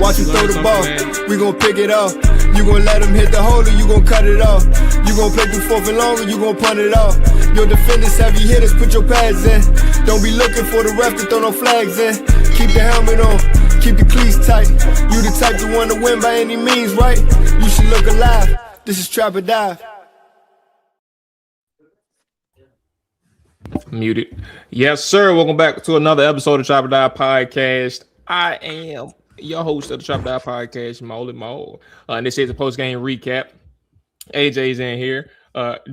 Watch him throw the ball. We gon' pick it off. You gon' let him hit the hole or you gon' cut it off. You gon' play through 4th and long or you gon' punt it off. Your defenders, heavy hitters, put your pads in. Don't be looking for the ref to throw no flags in. Keep the helmet on, keep the cleats tight. You the type to want to win by any means, right? You should look alive. This is Trap or Dive. Muted. Yes, sir. Welcome back to another episode of Trap or Die Podcast. I am your host of the Trap or Die Podcast, Mual. And this is a post-game recap. AJ's in here.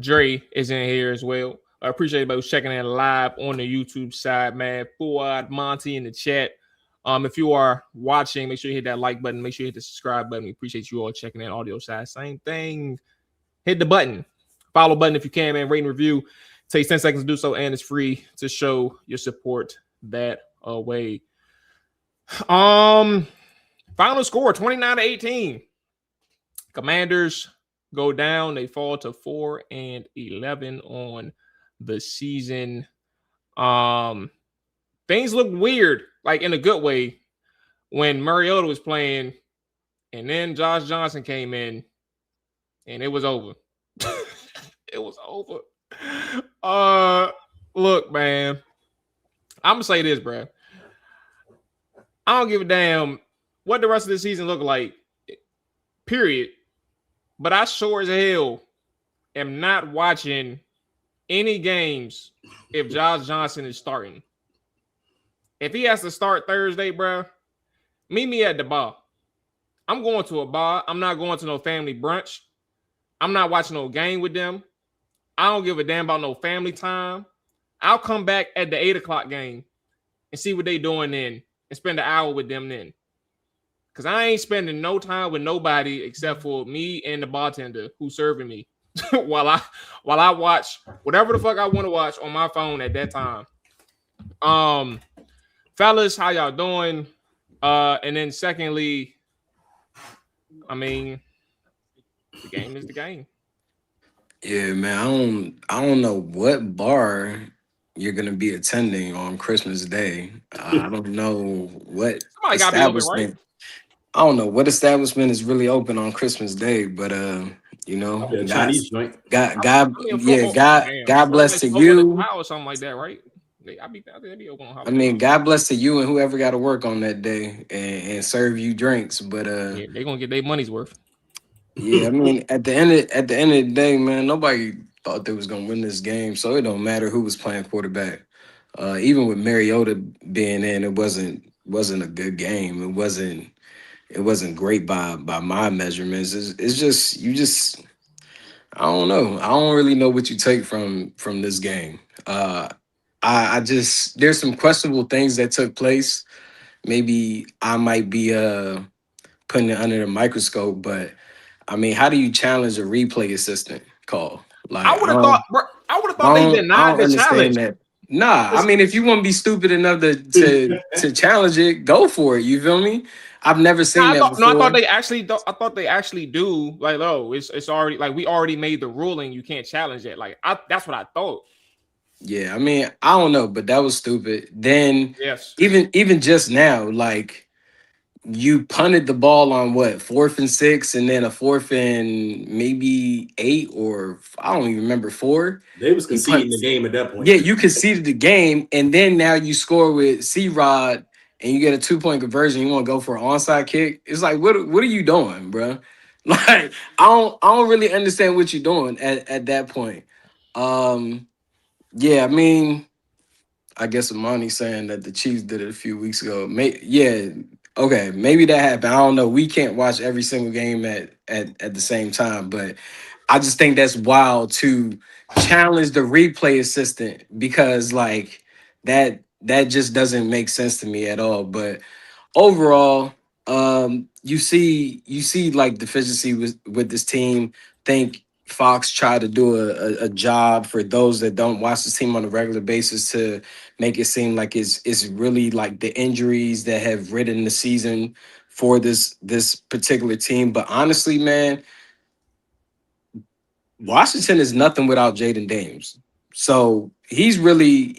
Dre is in here as well. I appreciate everybody who's checking in live on the YouTube side, man. Fuad, Monty in the chat. If you are watching, make sure you hit that like button. Make sure you hit the subscribe button. We appreciate you all checking in audio side. Same thing. Hit the button. Follow button if you can, man. Rate and review. Takes 10 seconds to do so, and it's free to show your support that way. Final score 29-18. Commanders go down. They fall to 4-11 on the season. Things look weird, like in a good way, when Mariota was playing, and then Josh Johnson came in, and it was over. It was over. Look, man, I'm gonna say this, bro. I don't give a damn what the rest of the season look like, period. But I sure as hell am not watching any games if Josh Johnson is starting. If he has to start Thursday, bro, meet me at the bar. I'm going to a bar. I'm not going to no family brunch. I'm not watching no game with them. I don't give a damn about no family time. I'll come back at the 8 o'clock game and see what they doing then and spend an hour with them then. Because I ain't spending no time with nobody except for me and the bartender who's serving me while I watch whatever the fuck I want to watch on my phone at that time. Fellas, how y'all doing? And then secondly, I mean, the game is the game. Yeah, man, I don't know what bar you're gonna be attending on Christmas Day. I don't know what Somebody gotta be open, right? I don't know what establishment is really open on Christmas Day, but you know, Chinese joint. God bless to you. Or something like that, right? They be open on I mean, God bless to you and whoever got to work on that day and serve you drinks. But yeah, they're gonna get their money's worth. Yeah, I mean, at the end of the day, man, nobody thought they was gonna win this game, so it don't matter who was playing quarterback. Even with Mariota being in, it wasn't a good game. It wasn't great by my measurements. It's just I don't know. I don't really know what you take from this game. I just there's some questionable things that took place. Maybe I might be putting it under the microscope, but I mean, how do you challenge a replay assistant call? Like I would have thought they denied the challenge. That. Nah, I mean, if you want to be stupid enough to challenge it, go for it. You feel me? I've never seen that before. No, I thought they actually do. Like, oh, it's already like we already made the ruling. You can't challenge it. Like, that's what I thought. Yeah, I mean, I don't know, but that was stupid. Then, yes, even just now, like you punted the ball on what 4th and 6, and then a 4th and maybe 8, or I don't even remember 4. They was conceding the game at that point. Yeah, you conceded the game, and then now you score with C-Rod, and you get a 2-point conversion. You want to go for an onside kick? It's like, what are you doing, bro? Like, I don't really understand what you're doing at that point. Yeah, I mean, I guess Amani's saying that the Chiefs did it a few weeks ago. Okay, maybe that happened. I don't know. We can't watch every single game at the same time, but I just think that's wild to challenge the replay assistant because like that just doesn't make sense to me at all. But overall, you see like deficiency with this team. Think Fox tried to do a job for those that don't watch this team on a regular basis to make it seem like it's really like the injuries that have ridden the season for this particular team. But honestly, man, Washington is nothing without Jaden Daniels. So he's really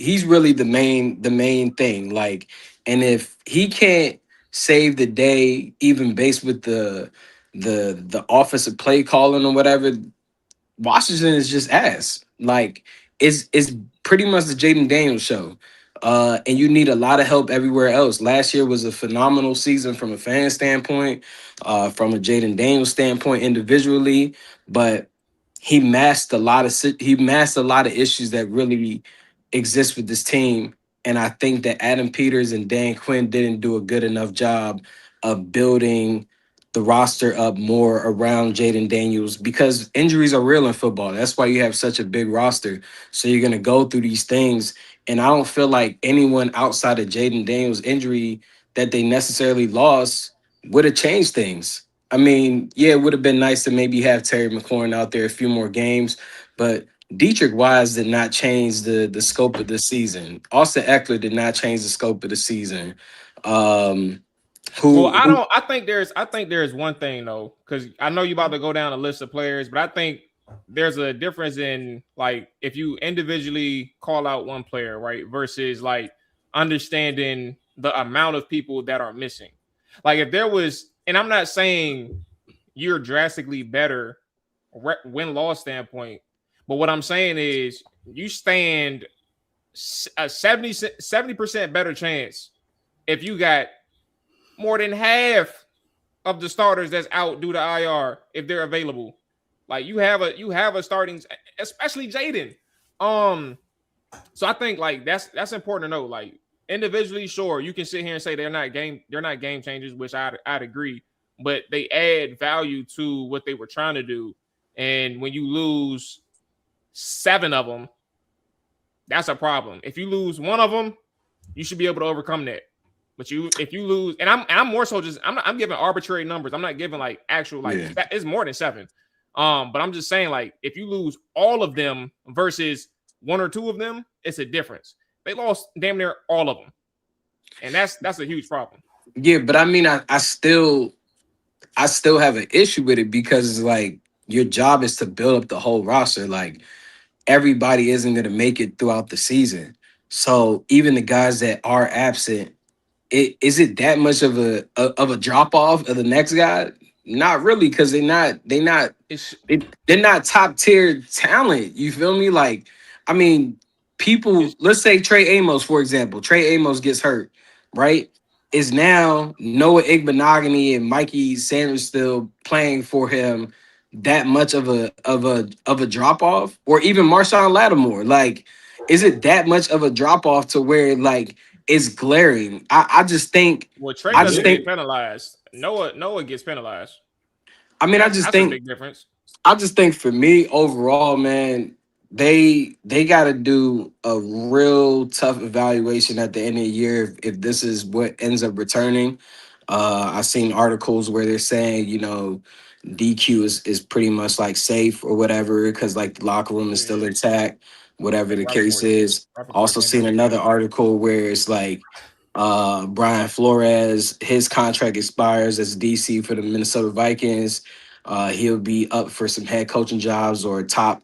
the main thing. Like, and if he can't save the day, even based with the offensive play calling or whatever. Washington is just ass. Like it's pretty much the Jaden Daniels show. And you need a lot of help everywhere else. Last year was a phenomenal season from a fan standpoint, from a Jaden Daniels standpoint individually, but he masked a lot of issues that really exist with this team. And I think that Adam Peters and Dan Quinn didn't do a good enough job of building the roster up more around Jaden Daniels because injuries are real in football. That's why you have such a big roster. So you're gonna go through these things. And I don't feel like anyone outside of Jaden Daniels' injury that they necessarily lost would have changed things. I mean, yeah, it would have been nice to maybe have Terry McLaurin out there a few more games, but Dietrich Wise did not change the scope of the season. Austin Eckler did not change the scope of the season. Um, Well, who I think there's one thing though, because I know you about to go down a list of players, but I think there's a difference in like if you individually call out one player, right, versus like understanding the amount of people that are missing. Like if there was, and I'm not saying you're drastically better win-loss standpoint, but what I'm saying is you stand a 70% better chance if you got more than half of the starters that's out due to IR if they're available. Like you have a starting, especially Jaden. So I think like that's important to know. Like individually, sure, you can sit here and say they're not game changers, which I'd agree, but they add value to what they were trying to do. And when you lose 7 of them, that's a problem. If you lose 1 of them, you should be able to overcome that. But if you lose, and I'm more so just I'm giving arbitrary numbers. I'm not giving like actual like it's more than 7. But I'm just saying like if you lose all of them versus 1 or 2 of them, it's a difference. They lost damn near all of them, and that's a huge problem. Yeah, but I mean, I still have an issue with it because it's like your job is to build up the whole roster. Like everybody isn't going to make it throughout the season, so even the guys that are absent. Is it that much of a drop off of the next guy? Not really, because they're not top tier talent. You feel me? Like, I mean, people. Let's say Trey Amos, for example. Trey Amos gets hurt, right? Is now Noah Igbenogany and Mikey Sanders still playing for him? That much of a drop off, or even Marshawn Lattimore? Like, is it that much of a drop off to where like? Is glaring. I just think. Well, Trey doesn't get penalized. Noah gets penalized. I mean, that's a big difference. I just think for me overall, man, they got to do a real tough evaluation at the end of the year if this is what ends up returning. I've seen articles where they're saying, DQ is pretty much like safe or whatever because like the locker room is still intact, whatever the case is. Also seen another article where it's like Brian Flores, his contract expires as DC for the Minnesota Vikings. He'll be up for some head coaching jobs or top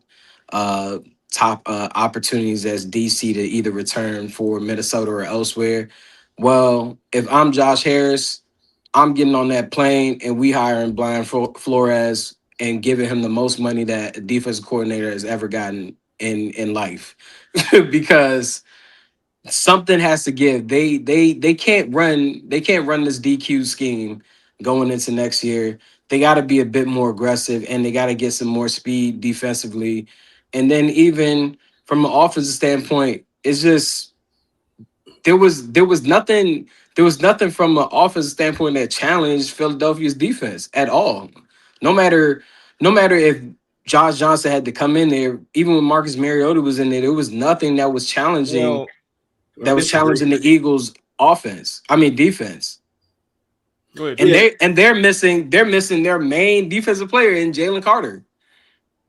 opportunities as DC to either return for Minnesota or elsewhere. Well, if I'm Josh Harris, I'm getting on that plane and we hiring Brian Flores and giving him the most money that a defensive coordinator has ever gotten in life because something has to give. They can't run this DQ scheme going into next year. They got to be a bit more aggressive and they got to get some more speed defensively. And then even from an offensive standpoint, it's just there was nothing from an offensive standpoint that challenged Philadelphia's defense at all. No matter if Josh Johnson had to come in there, even when Marcus Mariota was in there was nothing that was challenging. Challenging the Eagles' defense. Good. And they're missing their main defensive player in Jalen Carter.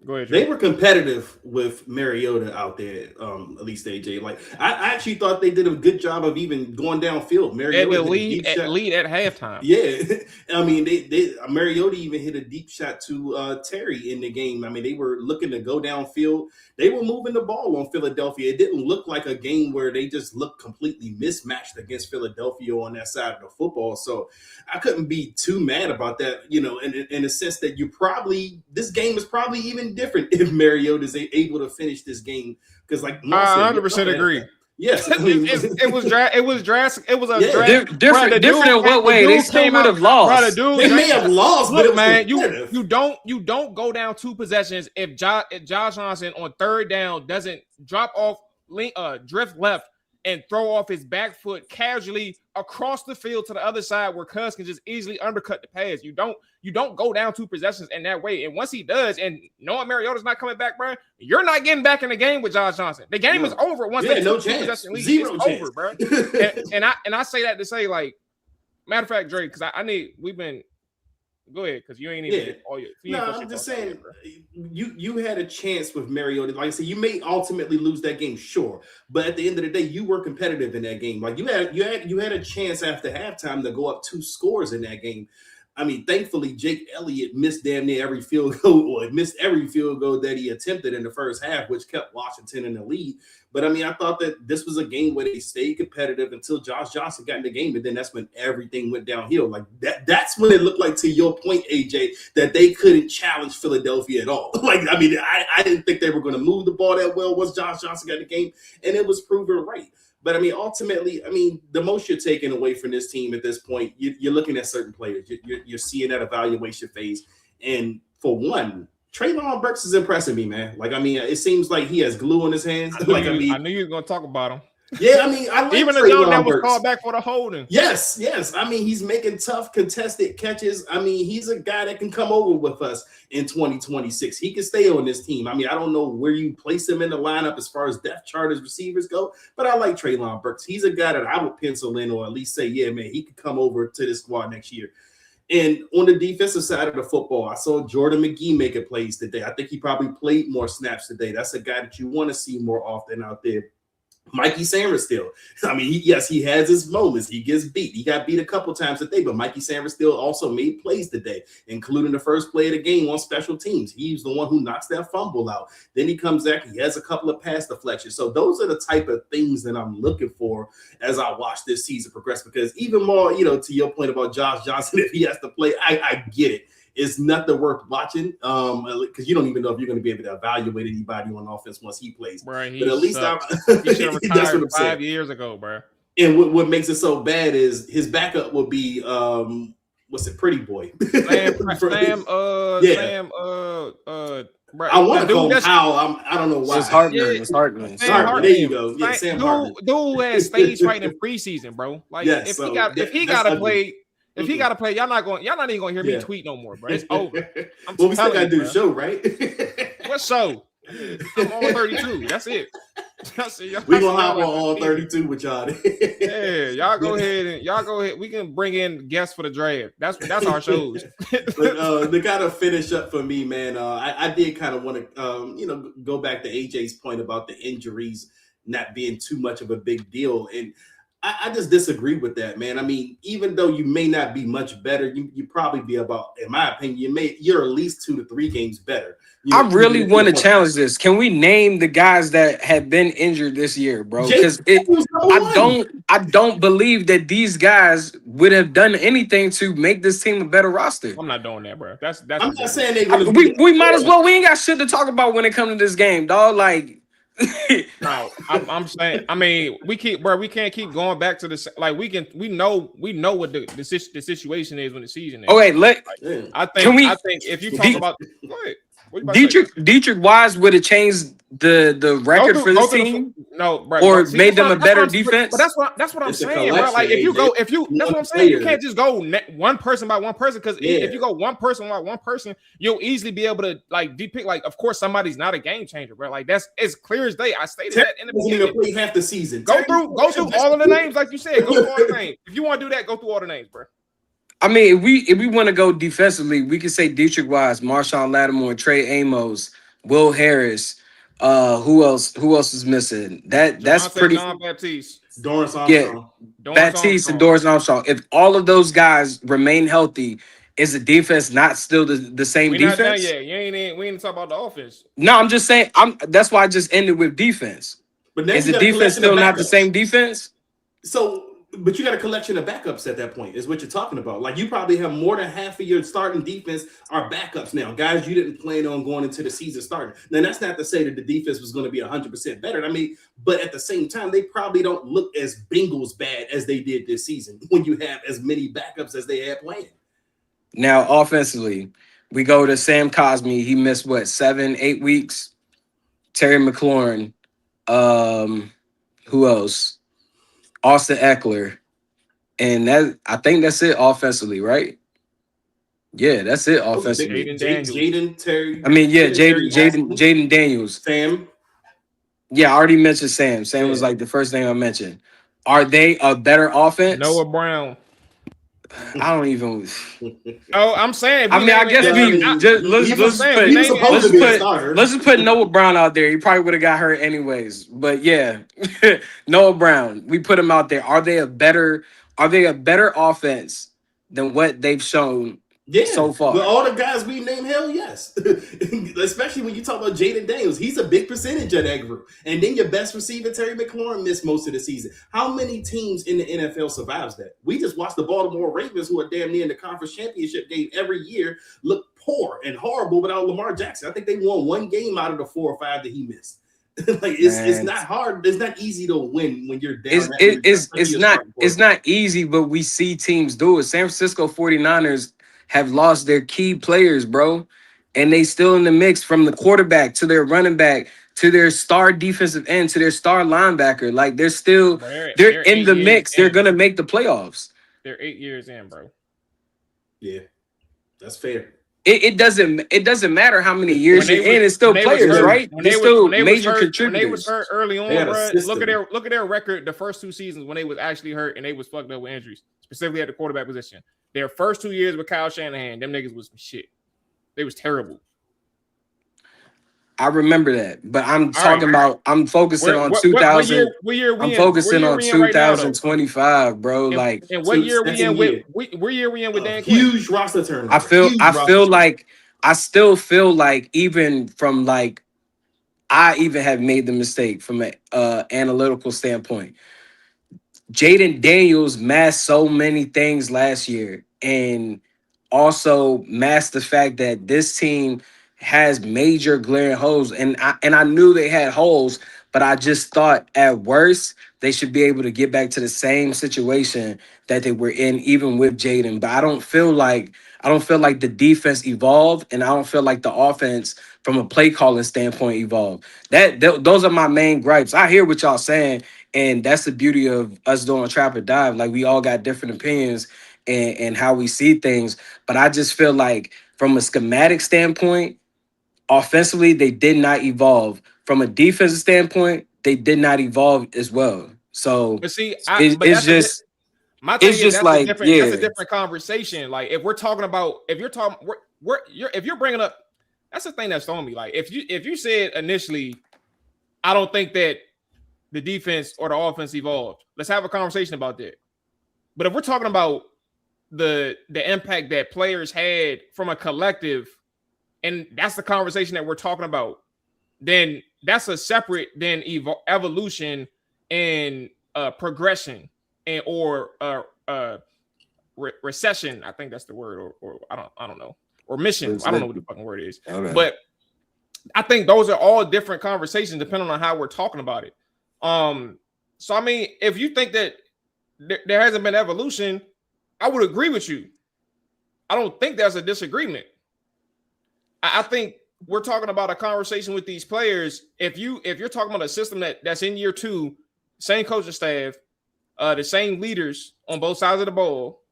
Go ahead. They were competitive with Mariota out there, at least AJ. Like I actually thought they did a good job of even going downfield. Mariota lead at halftime. Yeah, I mean they Mariota even hit a deep shot to Terry in the game. I mean they were looking to go downfield. They were moving the ball on Philadelphia. It didn't look like a game where they just looked completely mismatched against Philadelphia on that side of the football. So I couldn't be too mad about that, in a sense that this game is probably even different if Mariota is able to finish this game. Because like I 100% agree. Yes, I mean, it was drastic. It was different in what way? They still would have lost. They may have lost, look, man, you don't go down 2 possessions if Josh Johnson on 3rd down doesn't drop off, drift left and throw off his back foot casually across the field to the other side where Cuz can just easily undercut the pass. You don't go down 2 possessions in that way. And once he does, and knowing Mariota's not coming back, bro, you're not getting back in the game with Josh Johnson. The game is over once they no chance. Zero it's chance. over, bro. and I say that to say, like, matter of fact, Drake, because we've been. Go ahead, because you ain't even. I'm just saying, you had a chance with Mariota. Like I said, you may ultimately lose that game, sure, but at the end of the day, you were competitive in that game. Like you had a chance after halftime to go up 2 scores in that game. I mean, thankfully, Jake Elliott missed damn near every field goal, or missed every field goal that he attempted in the first half, which kept Washington in the lead. But I mean, I thought that this was a game where they stayed competitive until Josh Johnson got in the game, and then that's when everything went downhill. Like that's when it looked like, to your point, AJ, that they couldn't challenge Philadelphia at all. Like, I mean, I didn't think they were going to move the ball that well once Josh Johnson got in the game, and it was proven right. But I mean, ultimately, the most you're taking away from this team at this point, you're looking at certain players. You're seeing that evaluation phase. And for one, Treylon Burks is impressing me, man. Like, I mean, it seems like he has glue on his hands. I knew you were going to talk about him. Yeah, I mean, I like even the young that was called back for the holding. Yes. I mean, he's making tough contested catches. I mean, he's a guy that can come over with us in 2026. He can stay on this team. I mean, I don't know where you place him in the lineup as far as depth chart as receivers go, but I like Treylon Burks. He's a guy that I would pencil in, or at least say, yeah, man, he could come over to this squad next year. And on the defensive side of the football, I saw Jordan McGee making plays today. I think he probably played more snaps today. That's a guy that you want to see more often out there. Mikey Sanders still. I mean, he has his moments. He gets beat. He got beat a couple times today, but Mikey Sanders still also made plays today, including the first play of the game on special teams. He's the one who knocks that fumble out. Then he comes back. He has a couple of pass deflections. So those are the type of things that I'm looking for as I watch this season progress, because even more, to your point about Josh Johnson, if he has to play, I get it. It's nothing worth watching because you don't even know if you're going to be able to evaluate anybody on offense once he plays. Bro, but at least he should have retired 5 years ago, bro. And what makes it so bad is his backup will be Pretty Boy. Sam. Bro, I want to call him Howell. I don't know why. It's Hartman. There you go. Yeah, Sam Hartman. Dude has stage fright in preseason, bro. Like, if he got to play. If he got to play, y'all not even gonna hear me tweet no more, bro. It's over. Well, we still gotta do the show, right? What show? I'm on 32. That's it. We gonna hop on all 32 with y'all. Yeah, y'all go ahead. We can bring in guests for the draft. That's our shows. But to kind of finish up for me, man, I did kind of want to go back to AJ's point about the injuries not being too much of a big deal, and I just disagree with that, man. I mean, even though you may not be much better, you probably be about, in my opinion, you're at least 2 to 3 games better. I really want to challenge this. Can we name the guys that have been injured this year, bro? Because I don't believe that these guys would have done anything to make this team a better roster. I'm not doing that, bro. That's I'm not saying we might as well. We ain't got shit to talk about when it comes to this game, dog. Like. No, I'm saying. I mean, we can't keep going back to this. Like, we know what the situation is when the season is. Okay, I think if you talk about, go ahead. Dietrich Wise would have changed the record for this team. Or made them a better defense. But that's what I'm saying, bro. Like, that's what I'm saying. You can't just go one person by one person, because if you go one person by one person, you'll easily be able to like depict. Like, of course, somebody's not a game changer, bro. Like, that's as clear as day. I stated that in the beginning. Play half the season. Go through all of the names, like you said. Go through all the names. If you want to do that, go through all the names, bro. I mean, if we want to go defensively, we can say Dietrich Wise, Marshawn Lattimore, Trey Amos, Will Harris. Who else? Who else is missing? That's Javante pretty. John Baptiste, Dorrance Yeah, Armstrong. Dorrance Baptiste and Armstrong. Doris Armstrong. If all of those guys remain healthy, is the defense not still the same We not done defense? yet. We ain't talk about the offense. No, I'm just saying. That's why I just ended with defense. But now Is you the got a defense collection of still not the backups. same defense? So, but you got a collection of backups at that point, is what you're talking about. Like, you probably have more than half of your starting defense are backups now, guys you didn't plan on going into the season starting. Now, that's not to say that the defense was going to be 100% better. I mean, but at the same time, they probably don't look as Bengals bad as they did this season when you have as many backups as they had playing. Now, offensively, we go to Sam Cosmi. He missed what 7-8 weeks. Terry McLaurin. Who else? Austin Eckler. And I think that's it offensively, right? Yeah, that's it offensively. Jaden Daniels. Jaden Terry. I mean, yeah, Terry Jaden Daniels. Sam. Yeah, I already mentioned Sam. Sam was Yeah. like the first name I mentioned. Are they a better offense? Noah Brown. I don't even. Oh, I'm saying. I mean, I guess let's just put Noah Brown out there. He probably would have got hurt anyways. But yeah, Noah Brown. We put him out there. Are they a better offense than what they've shown so far? With all the guys we named, hell yes. Especially when you talk about Jaden Daniels. He's a big percentage of that group. And then your best receiver, Terry McLaurin, missed most of the season. How many teams in the NFL survives that? We just watched the Baltimore Ravens, who are damn near in the conference championship game every year, look poor and horrible without Lamar Jackson. I think they won one game out of the 4 or 5 that he missed. Like it's not hard. It's not easy to win when you're down. It's not easy, but we see teams do it. San Francisco 49ers have lost their key players, bro. And they still in the mix from the quarterback to their running back to their star defensive end to their star linebacker. Like they're in the mix. They're gonna make the playoffs. They're 8 years in, bro. Yeah, that's fair. It doesn't matter how many years you're in. It's still players, right? It's still major contributors. When they was hurt early on, bro, look at their record. The first 2 seasons when they was actually hurt and they was fucked up with injuries, specifically at the quarterback position. Their first 2 years with Kyle Shanahan, them niggas was some shit. They was terrible. I remember that, but I'm talking about. I'm focusing on 2000. I'm focusing on 2025, bro. Like, and what year we in with? What year we in with Dan Quinn? Huge roster turnover. I still feel like even from like, I even have made the mistake from an analytical standpoint. Jaden Daniels masked so many things last year, and also masked the fact that this team has major glaring holes, and I knew they had holes, but I just thought at worst they should be able to get back to the same situation that they were in, even with Jaden. But I don't feel like the defense evolved, and I don't feel like the offense from a play calling standpoint evolved. Those are my main gripes. I hear what y'all saying, and that's the beauty of us doing Trap or Dive. Like, we all got different opinions and how we see things, but I just feel like from a schematic standpoint, offensively, they did not evolve. From a defensive standpoint, they did not evolve as well. So, but see, that's a different conversation. Like, if you're bringing up, that's the thing that's throwing me. Like, if you said initially, I don't think that the defense or the offense evolved. Let's have a conversation about that. But if we're talking about the impact that players had from a collective, and that's the conversation that we're talking about, then that's a separate evolution and progression and recession. I think that's the word, or I don't know, or mission. I don't know what the fucking word is. Okay. But I think those are all different conversations depending on how we're talking about it. So I mean, if you think that there hasn't been evolution, I would agree with you. I don't think there's a disagreement. I think we're talking about a conversation with these players. If you're talking about a system that's in year 2, same coaching staff, the same leaders on both sides of the ball,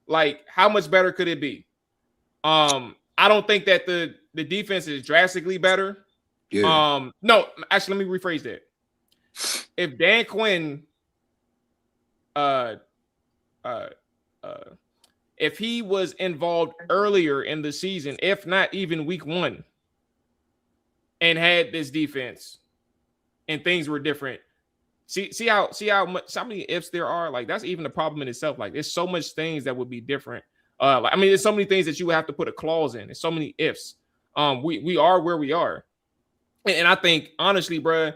like, how much better could it be? I don't think that the defense is drastically better. Yeah. No, actually, let me rephrase that. If Dan Quinn, if he was involved earlier in the season, if not even week 1, and had this defense and things were different. See how many ifs there are. Like that's even a problem in itself. Like there's so much things that would be different. Like, I mean, there's so many things that you would have to put a clause in. There's so many ifs. We are where we are, and I think honestly, bro,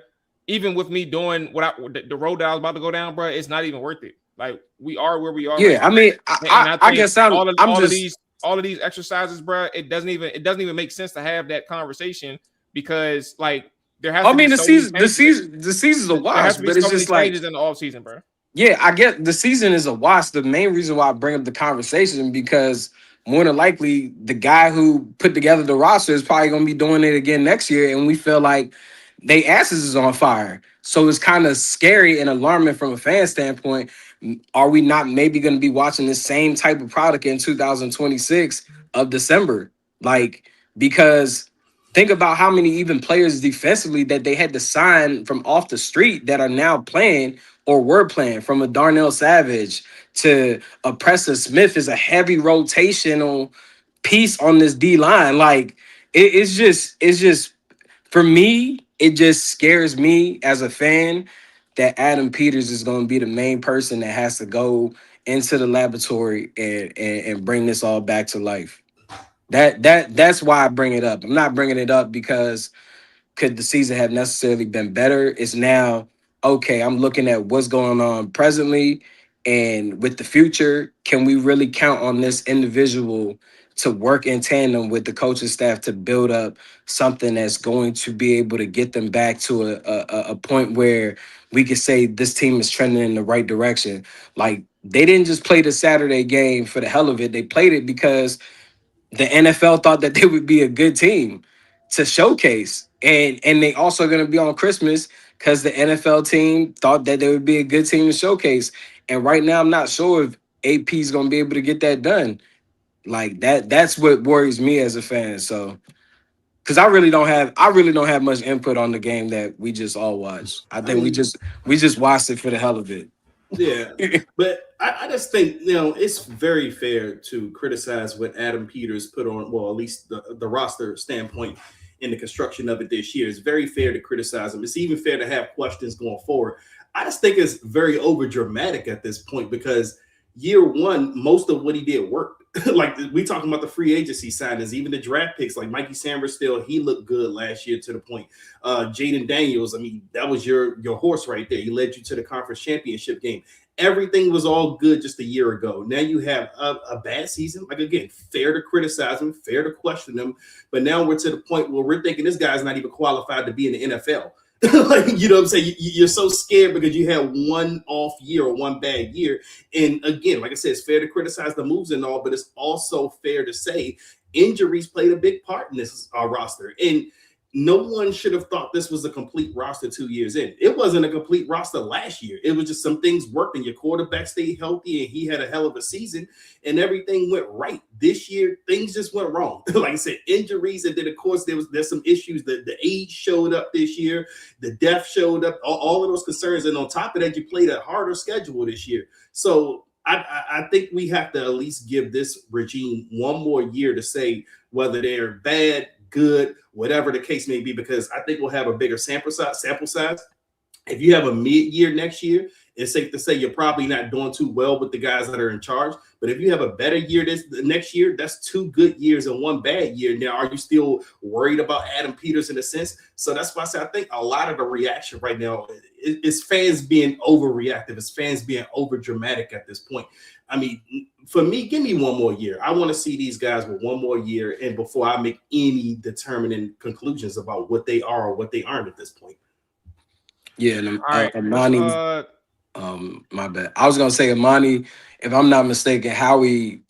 even with me doing the road that I was about to go down, bro, it's not even worth it. Like we are where we are. Yeah, right I mean, and I I think guess I'm just all of these exercises, bro, it doesn't even make sense to have that conversation because like there has I to be mean, so many changes. the season's a There has wash, to be but so it's many just like, changes in the off season, bro. yeah, I get the season is a wash. The main reason why I bring up the conversation because more than likely the guy who put together the roster is probably going to be doing it again next year, and we feel like they asses is on fire. So it's kind of scary and alarming from a fan standpoint. Are we not maybe going to be watching the same type of product in 2026 of December? Like because think about how many even players defensively that they had to sign from off the street that are now playing or were playing, from a Darnell Savage to a Preston Smith is a heavy rotational piece on this D line. Like it's just for me, it just scares me as a fan that Adam Peters is going to be the main person that has to go into the laboratory and bring this all back to life. That's why I bring it up. I'm not bringing it up because could the season have necessarily been better? It's now, okay, I'm looking at what's going on presently and with the future. Can we really count on this individual to work in tandem with the coaching staff to build up something that's going to be able to get them back to a point where we could say this team is trending in the right direction? Like, they didn't just play the Saturday game for the hell of it. They played it because the NFL thought that they would be a good team to showcase. And they also going to be on Christmas because the NFL team thought that they would be a good team to showcase. And right now, I'm not sure if AP is going to be able to get that done. Like that's what worries me as a fan. So because I really don't have much input on the game that we just all watched. I I think mean, we just watched it for the hell of it. yeah, but I just think it's very fair to criticize what Adam Peters put on. Well, at least the roster standpoint in the construction of it this year. It's very fair to criticize him. It's even fair to have questions going forward. I just think it's very over dramatic at this point because year one, most of what he did worked. Like we talking about the free agency signings, even the draft picks, like Mikey Sanders still, he looked good last year to the point. Jaden Daniels, I mean, that was your horse right there. He led you to the conference championship game. Everything was all good just a year ago. Now you have a bad season. Like again, fair to criticize him, fair to question him. But now we're to the point where we're thinking this guy's not even qualified to be in the NFL. Like, you know what I'm saying? You're so scared because you had one off year or one bad year. And again, like I said, it's fair to criticize the moves and all, but it's also fair to say injuries played a big part in this roster. And no one should have thought this was a complete roster 2 years in. It wasn't a complete roster last year. It was just some things worked and your quarterback stayed healthy and he had a hell of a season and everything went right. This year, things just went wrong. Like I said, injuries, and then of course there's some issues. The age showed up this year, the depth showed up, all of those concerns. And on top of that, you played a harder schedule this year. So I think we have to at least give this regime one more year to say whether they're bad, good, whatever the case may be, because I think we'll have a bigger sample size. If you have a mid-year next year, it's safe to say you're probably not doing too well with the guys that are in charge. But if you have a better year next year, that's 2 good years and 1 bad year. Now, are you still worried about Adam Peters in a sense? So that's why I say I think a lot of the reaction right now is fans being overreactive. It's fans being over dramatic at this point. I mean, for me, give me 1 more year. I want to see these guys with 1 more year, and before I make any determining conclusions about what they are or what they aren't at this point. Yeah, and All right, Amani, my bad. I was gonna say Amani, if I'm not mistaken, Howie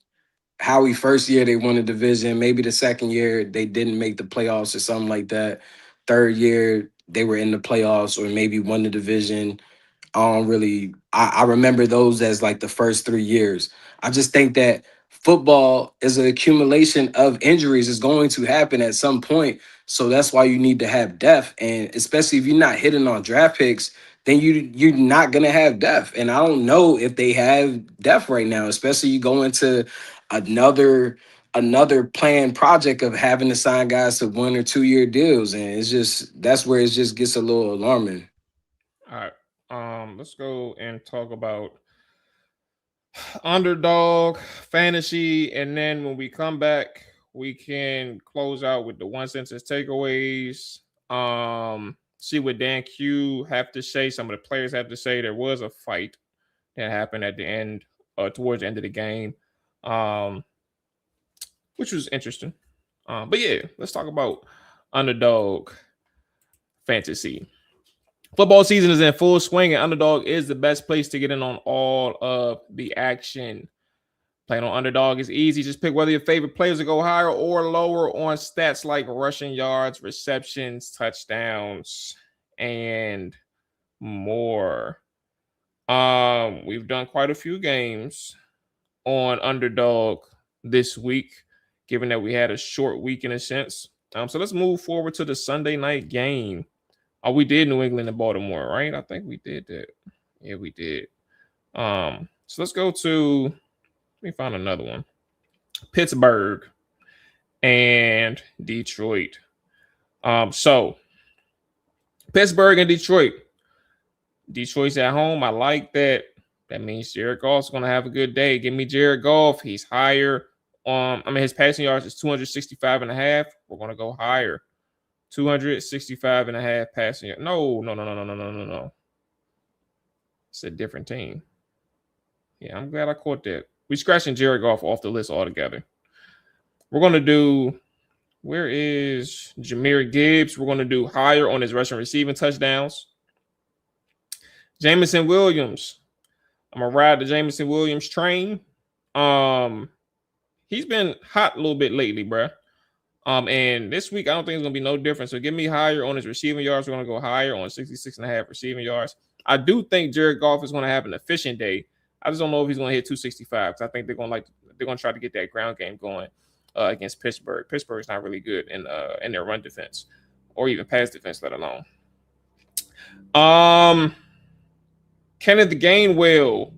first year they won the division. Maybe the second year they didn't make the playoffs or something like that. Third year they were in the playoffs or maybe won the division. I remember those as like the first 3 years. I just think that football is an accumulation of injuries. Is going to happen at some point. So that's why you need to have depth. And especially if you're not hitting on draft picks, then you're not gonna have depth. And I don't know if they have depth right now, especially you go into another another planned project of having to sign guys to 1 or 2 year deals, and that's where it just gets a little alarming. All right. Let's go and talk about underdog fantasy, and then when we come back, we can close out with the one sentence takeaways. See what Dan Q have to say. Some of the players have to say. There was a fight that happened at the end, towards the end of the game, which was interesting. But yeah, let's talk about underdog fantasy. Football season is in full swing, and Underdog is the best place to get in on all of the action. Playing on Underdog is easy. Just pick whether your favorite players will go higher or lower on stats like rushing yards, receptions, touchdowns, and more. We've done quite a few games on Underdog this week, given that we had a short week in a sense. So let's move forward to the Sunday night game. Oh, we did New England and Baltimore, right? I think we did that. Yeah, we did. So let's go to, let me find another one. Pittsburgh and Detroit. So Pittsburgh and Detroit. Detroit's at home. I like that. That means Jared Goff's going to have a good day. Give me Jared Goff. He's higher. His passing yards is 265 and a half. We're going to go higher. 265 and a half passing yards. No. It's a different team. Yeah, I'm glad I caught that. We're scratching Jared Goff off the list altogether. We're going to do, where is Jahmyr Gibbs? We're going to do higher on his rushing receiving touchdowns. Jameson Williams. I'm going to ride the Jameson Williams train. He's been hot a little bit lately, bro. And this week, I don't think it's going to be no different. So give me higher on his receiving yards. We're going to go higher on 66.5 receiving yards. I do think Jared Goff is going to have an efficient day. I just don't know if he's going to hit 265 because I think they're going to try to get that ground game going against Pittsburgh. Pittsburgh's not really good in their run defense or even pass defense, let alone. Kenneth Gainwell.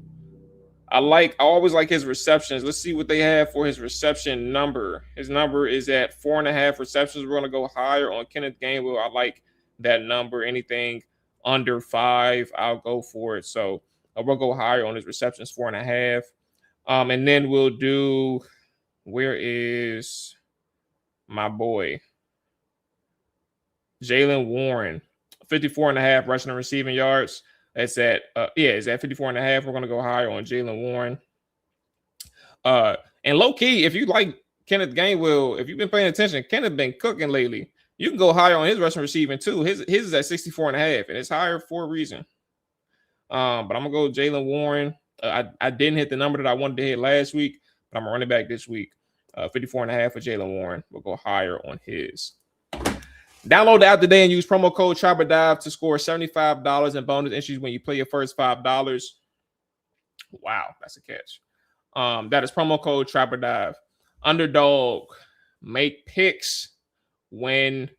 I always like his receptions. Let's see what they have for his reception number. His number is at 4.5 receptions. We're going to go higher on Kenneth Gainwell. I like that number. Anything under 5, I'll go for it. So we'll go higher on his receptions, 4.5. And then we'll do, where is my boy? Jaylen Warren, 54.5 rushing and receiving yards. It's at 54.5. We're going to go higher on Jaylen Warren. And low key, if you like Kenneth Gainwell, if you've been paying attention, Kenneth been cooking lately. You can go higher on his rushing receiving too. His is at 64.5, and it's higher for a reason. But I'm gonna go Jaylen Warren. I didn't hit the number that I wanted to hit last week, but I'm running back this week. 54.5 for Jaylen Warren. We'll go higher on his. Download the app today and use promo code TRIBERDIVE to score $75 in bonus entries when you play your first $5. Wow, that's a catch. That is promo code TRIBERDIVE. Underdog, make picks, win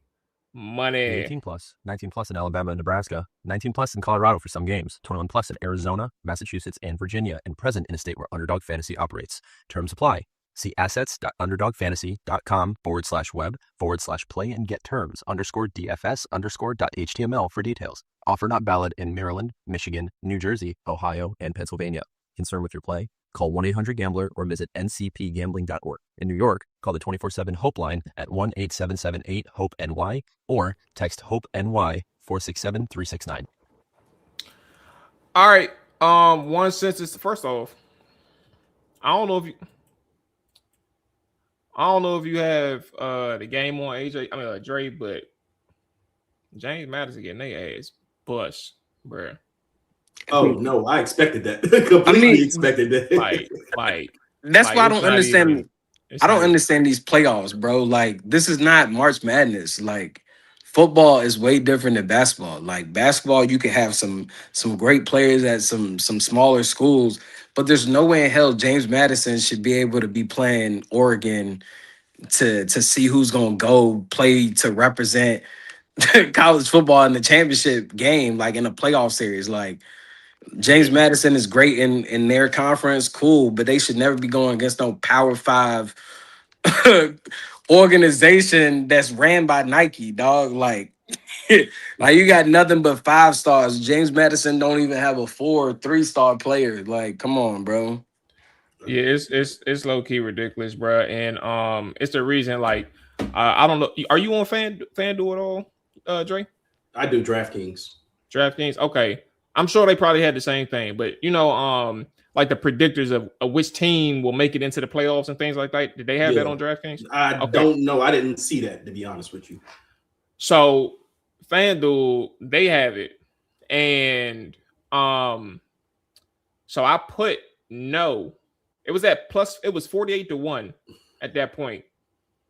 money. 18 plus, 19 plus in Alabama and Nebraska, 19 plus in Colorado for some games, 21 plus in Arizona, Massachusetts, and Virginia, and present in a state where Underdog Fantasy operates. Terms apply. See assets.underdogfantasy.com/web/play and get terms _DFS_.html for details. Offer not valid in Maryland, Michigan, New Jersey, Ohio, and Pennsylvania. Concerned with your play? Call 1-800-GAMBLER or visit ncpgambling.org. In New York, call the 24/7 HOPE line at 1-877-8-HOPE-NY or text HOPE-NY 467-369. All right. One sentence. First off, I don't know if you have the game on Dre, but James Madison getting their ass bust, bruh. Oh no, I expected that. Completely expected that. That's why I don't understand. I don't understand these playoffs, bro. Like, this is not March Madness. Like, football is way different than basketball. Like, basketball, you can have some great players at some smaller schools, but there's no way in hell James Madison should be able to be playing Oregon to see who's gonna go play to represent college football in the championship game, like in a playoff series. Like, James Madison is great in their conference, cool, but they should never be going against no Power 5 organization that's ran by Nike, dog. Like, like you got nothing but 5 stars. James Madison don't even have a 4 or 3-star player. Like, come on, bro. Yeah, it's low key ridiculous, bro. And it's the reason. Like, I don't know. Are you on FanDuel at all, Dre? I do DraftKings. DraftKings. Okay, I'm sure they probably had the same thing, but like the predictors of which team will make it into the playoffs and things like that. Did they have that on DraftKings? I don't know. I didn't see that, to be honest with you. So FanDuel, they have it, and so I put no. It was at plus. It was 48-1 at that point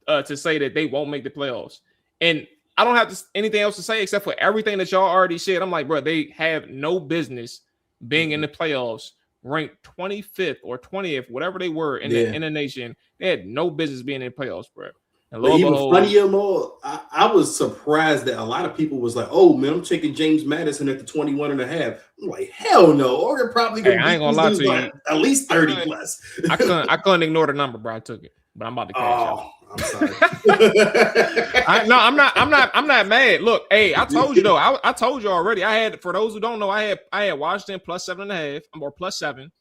to say that they won't make the playoffs, and I don't have anything else to say except for everything that y'all already said. I'm like, bro, they have no business being in the playoffs, ranked 25th or 20th, whatever they were in the nation. They had no business being in the playoffs, bro. And but even funnier, more, I was surprised that a lot of people was like, "Oh man, I'm taking James Madison at the 21.5." I'm like, "Hell no, Oregon probably gonna I ain't gonna lie to you, at least 30 plus." I couldn't ignore the number, bro. I took it, but I'm about to cash out. I'm sorry. I'm not mad. Look, hey, I told you though. I told you already. I had, for those who don't know, I had Washington plus 7.5 or plus 7,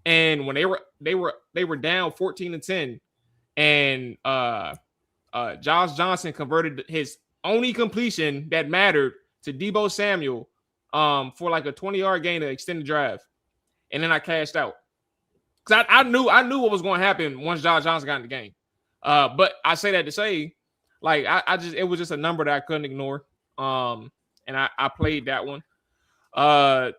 and when they were down 14-10, and Josh Johnson converted his only completion that mattered to Deebo Samuel for like a 20-yard gain to extend the drive, and then I cashed out because I knew what was going to happen once Josh Johnson got in the game. But I say that to say, like, it was just a number that I couldn't ignore. And I played that one. But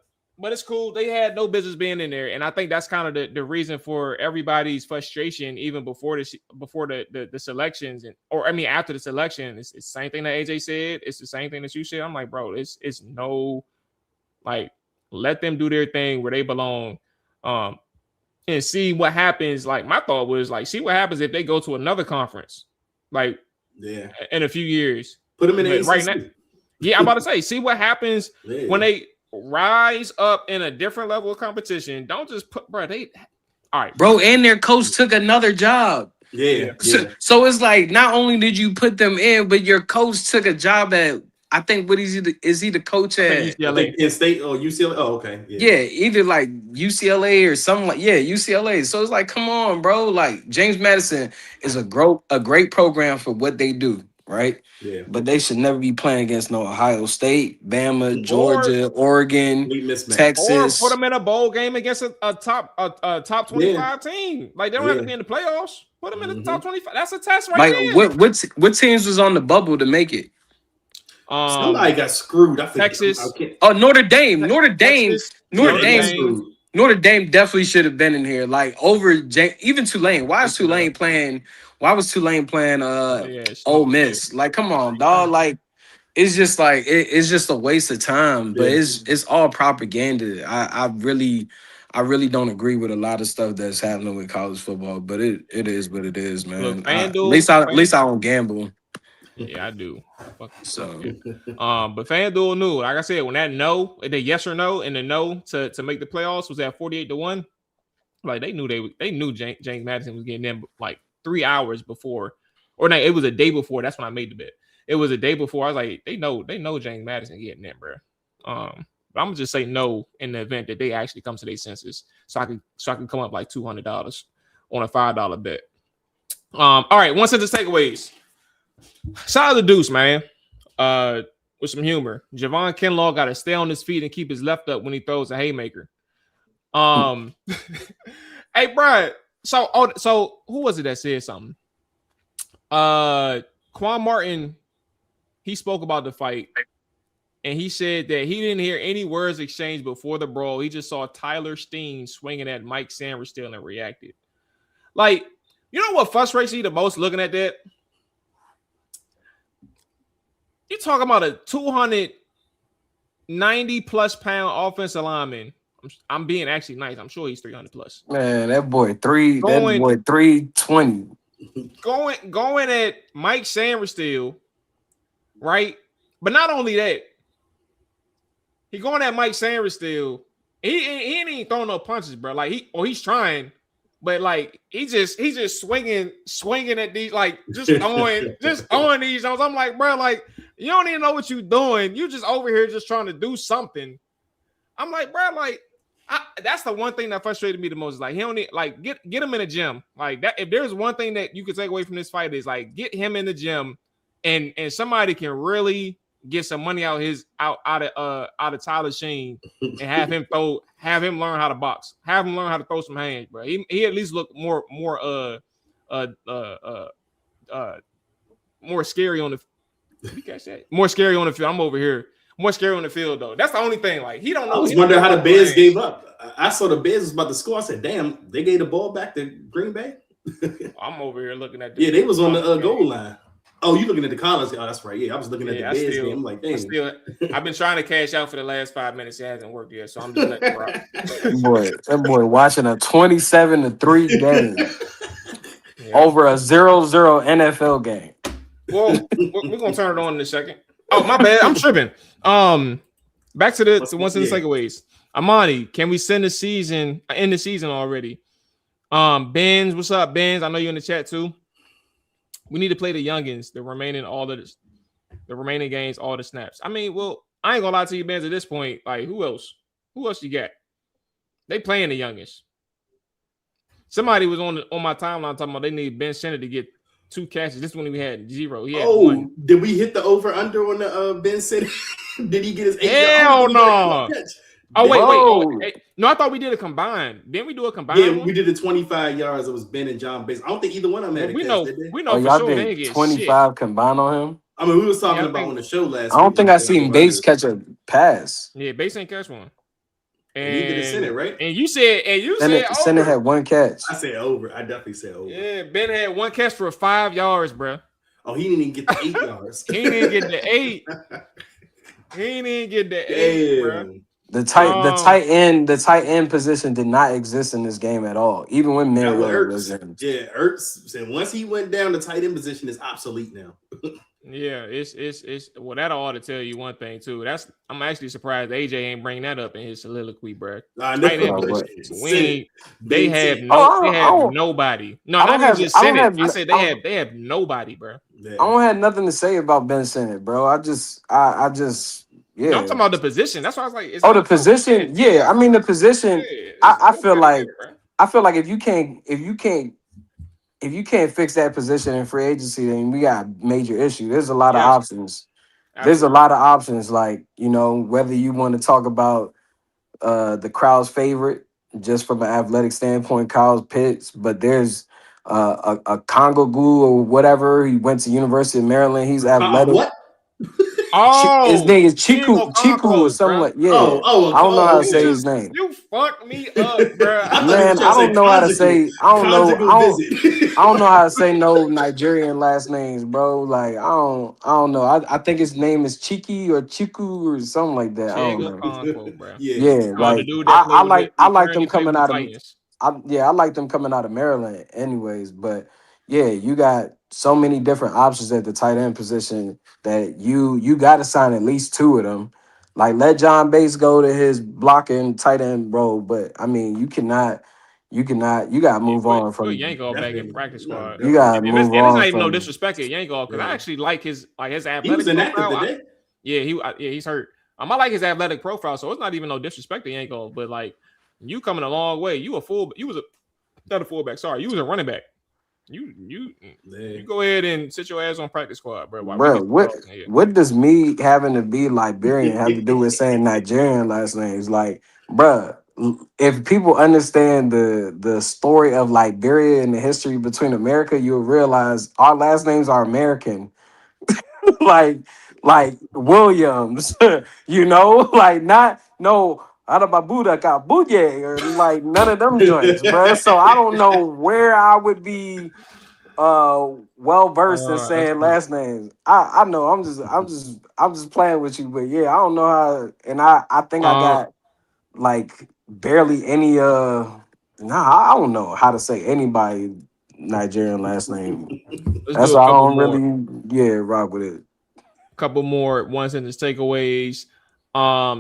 it's cool. They had no business being in there, and I think that's kind of the reason for everybody's frustration, even before the selections, after the selection. It's the same thing that AJ said. It's the same thing that you said. I'm like, bro, it's no, like, let them do their thing where they belong. And see what happens. Like, my thought was, like, see what happens if they go to another conference, like, in a few years. Put them in the ACC. Right now. Yeah, I'm about to say, see what happens when they rise up in a different level of competition. Don't just put, bro. All right, bro. And their coach took another job. Yeah. So it's like, not only did you put them in, but your coach took a job at, I think, what is he the coach at? UCLA. In state or UCLA? Oh, okay. Yeah, either like UCLA or something like, UCLA. So it's like, come on, bro. Like, James Madison is a great program for what they do, right? Yeah. But they should never be playing against no Ohio State, Bama, Georgia, Oregon, Texas. Or put them in a bowl game against a top 25 team. Like, they don't have to be in the playoffs. Put them in the top 25. That's a test right there. What teams was on the bubble to make it? Somebody got screwed. I think Texas. Notre Dame. Notre Dame definitely should have been in here. Like, over even Tulane. Why was Tulane playing? Ole Miss? Like, come on, dog. Like, it's just like it's just a waste of time. But it's all propaganda. I really don't agree with a lot of stuff that's happening with college football. But it is what it is, man. Look, at least I don't gamble. Yeah, I do. So, but FanDuel knew, like I said, when the yes or no and the no to make the playoffs was at 48-1. Like, they knew James Madison was getting in like 3 hours before, or no, it was a day before. That's when I made the bet. It was a day before. I was like, they know James Madison getting in, bro. But I'm gonna just say no in the event that they actually come to their senses, so I can come up like $200 on a $5 bet. All right, one sentence takeaways. Shout out to Deuce, man. With some humor. Javon Kinlaw got to stay on his feet and keep his left up when he throws a haymaker. Hey, bro. So who was it that said something? Quan Martin, he spoke about the fight, and he said that he didn't hear any words exchanged before the brawl. He just saw Tyler Steen swinging at Mike Sainristil and reacted. Like, you know what frustrates you the most looking at that? You're talking about a 290 plus pound offensive lineman. I'm being actually nice. I'm sure he's 300 plus. Man, that boy 320. Going at Mike Sainristil, right? But not only that, he going at Mike Sainristil. He ain't throwing no punches, bro. Like, he's trying, but like he's just swinging at these, like just on these zones. I'm like, bro, like you don't even know what you're doing. You just over here just trying to do something. I'm like, bro, like that's the one thing that frustrated me the most. Is like he don't need, like get him in the gym. Like that, if there's one thing that you could take away from this fight is like get him in the gym, and somebody can really get some money out of Tyler Sheen and have him learn how to box, have him learn how to throw some hands, bro. He at least look more scary on the. Did you catch that? More scary on the field. I'm over here. More scary on the field though. That's the only thing. Like he don't know. I was wondering how the Bears gave up. I saw the Bears was about to score. I said, "Damn, they gave the ball back to Green Bay." I'm over here looking at. Yeah, they was on the goal line. Oh, you looking at the college? Oh, that's right. Yeah, I was looking at the Bears game. I'm like, damn. I've been trying to cash out for the last 5 minutes. It hasn't worked yet, so I'm just letting it rock. That boy watching a 27-3 game over a 0-0 NFL game. Well, we're gonna turn it on in a second. Oh, my bad. I'm tripping. Back to the ones in the takeaways. Amani, can we end the season already? Benz, what's up, Benz? I know you're in the chat too. We need to play the youngins, the remaining games, all the snaps. I mean, well, I ain't gonna lie to you, Benz, at this point. Like, who else? Who else you got? They playing the youngins. Somebody was on my timeline talking about they need Ben Sinnott to get 2 catches. This one we had 0. He had 1. Did we hit the over under on the Ben Sinnott? Did he get his 8? Hell no. Wait. No, I thought we did a combined. Didn't we do a combined? Yeah, we did the 25 yards. It was Ben and John Bates. I don't think either one of them had a catch. We know for y'all sure did they get 25 combined on him. I mean, we was talking about on the show last. I don't think I seen Bates catch a pass. Yeah, Bates ain't catch one. And he did a Sinnott, right? And you said Sinnott had 1 catch. I said over. I definitely said over. Yeah, Ben had 1 catch for 5 yards, bro. Oh, he didn't even get the 8 yards. He didn't get the 8. He didn't get the 8, bro. The tight end position did not exist in this game at all. Even when Merriweather was in. Yeah, Ertz said once he went down, the tight end position is obsolete now. Yeah, it's well, that ought to tell you one thing too. I'm actually surprised AJ ain't bring that up in his soliloquy, bro. They have nobody. No, I said they have nobody, bro. Yeah. I don't have nothing to say about Ben Sinnott, bro. I just yeah. No, I'm talking about the position. That's why I was like, the position. Yeah, I mean the position. I feel like if you can't fix that position in free agency, then we got a major issue. There's a lot of options. Absolutely. There's a lot of options, like, whether you want to talk about the crowd's favorite, just from an athletic standpoint, Kyle Pitts, but there's a Congo Goo or whatever. He went to University of Maryland. He's athletic. What? His name is Chiku or something like I don't know how to say his name. You fucked me up, bro. Man, I don't know how to say. I don't know how to say no Nigerian last names, bro. Like I don't know. I think his name is Chiki or Chiku or something like that. I don't know. Conquo, bro. Yeah, like I like them coming out of. I like them coming out of Maryland, anyways. But yeah, you got so many different options at the tight end position that you got to sign at least 2 of them. Like, let John Bates go to his blocking tight end role, but I mean, you got to move on from. Yanko back in practice squad. You got to move on. It's not even no disrespect at Yanko, because I actually like his athletic. He was inactive today. He's hurt. I like his athletic profile, so it's not even no disrespect to Yanko, but like you coming a long way. You was a running back. You go ahead and sit your ass on practice squad, bro. What does me having to be Liberian have to do with saying Nigerian last names? Like, bro, if people understand the story of Liberia and the history between America, you'll realize our last names are American. like Williams, like not no Arababuda Kabuye or like none of them joints, bro. So I don't know where I would be well versed in saying last names. I know I'm just playing with you, but yeah, I don't know how, and I think I got like barely any I don't know how to say anybody Nigerian last name. That's why I don't really rock with it. Couple more one sentence takeaways.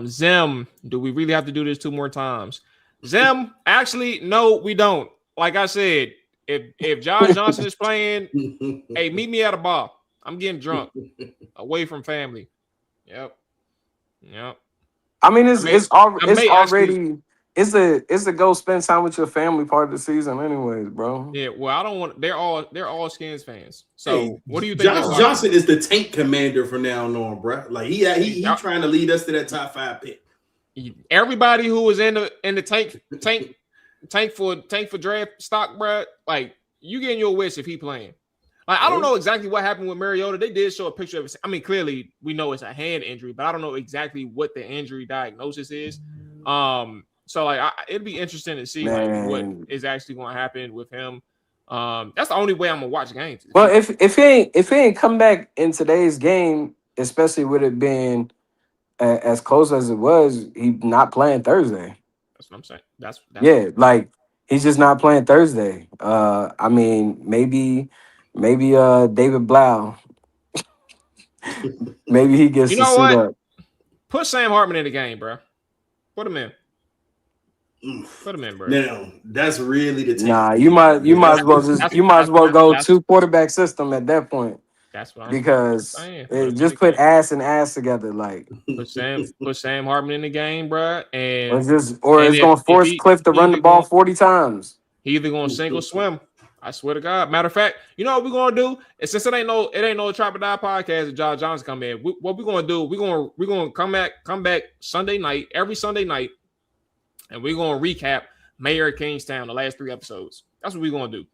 Zim, do we really have to do this 2 more times? Zim, actually, no, we don't. like I said, if Josh Johnson is playing, hey, meet me at a bar. I'm getting drunk, away from family. Yep. I mean, it's already. it's a go spend time with your family part of the season, anyways, bro. Yeah, well, I don't want. They're all Skins fans. So, hey, what do you think? Josh Johnson is the tank commander from now on, bro. Like he trying to lead us to that top 5 pick. Everybody who was in the tank for draft stock, bro. Like you getting your wish if he playing. Like I don't know exactly what happened with Mariota. They did show a picture of it. I mean, clearly we know it's a hand injury, but I don't know exactly what the injury diagnosis is. So like it'd be interesting to see like what is actually going to happen with him. That's the only way I'm gonna watch games. Well, if he ain't come back in today's game, especially with it being as close as it was, he not playing Thursday. That's what I'm saying. That's like he's just not playing Thursday. I mean, maybe David Blau. Maybe he gets to suit up. Put Sam Hartman in the game, bro. Put him in. Put him in, bro. No, that's really the team. Nah, you might as well go 2 quarterback system at that point. That's what I'm because saying. Just put ass and ass together, like put Sam Hartman in the game, bro, and it's gonna force Cliff to run the ball 40 times. He either gonna sink or swim. I swear to God. Matter of fact, you know what we're gonna do? And since it ain't no Trap or Die podcast, and Josh Johnson come in. What we're gonna do? We're gonna come back Sunday night, every Sunday night, and we're gonna recap Mayor of Kingstown, the last 3 episodes. That's what we're gonna do.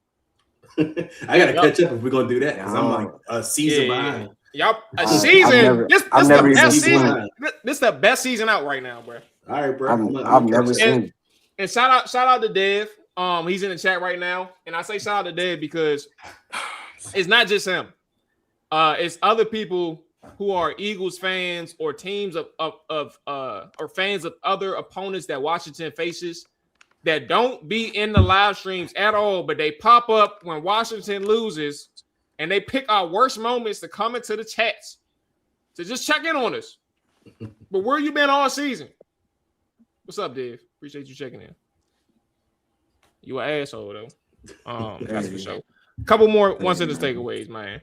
I gotta catch up if we're gonna do that because I'm like a season behind. Y'all, a season. This the best season. This is the best season out right now, bro. All right, bro. I've never seen it. And shout out to Dev. He's in the chat right now, and I say shout out to Dev because it's not just him. It's other people who are Eagles fans or teams or fans of other opponents that Washington faces that don't be in the live streams at all, but they pop up when Washington loses, and they pick our worst moments to come into the chats to just check in on us. But where you been all season? What's up, Dave? Appreciate you checking in. You an asshole though. That's for sure. Couple more one-sentence takeaways, man.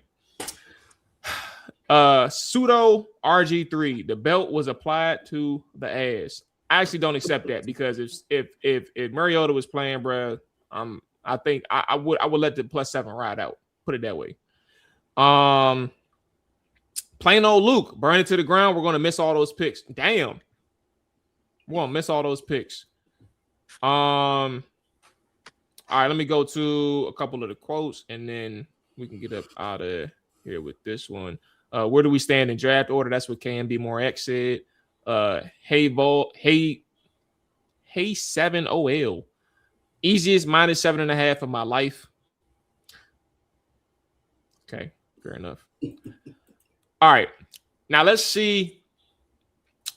Pseudo RG3. The belt was applied to the ass. I actually don't accept that because if Mariota was playing, bro, I think I would let the +7 ride out. Put it that way. Plain old Luke, burn it to the ground. We're gonna miss all those picks. Damn, we're gonna miss all those picks. All right, let me go to a couple of the quotes and then we can get up out of here with this one. Where do we stand in draft order? That's what KMB More X said. Hey 7OL. Easiest -7.5 of my life. Okay, fair enough. All right. Now let's see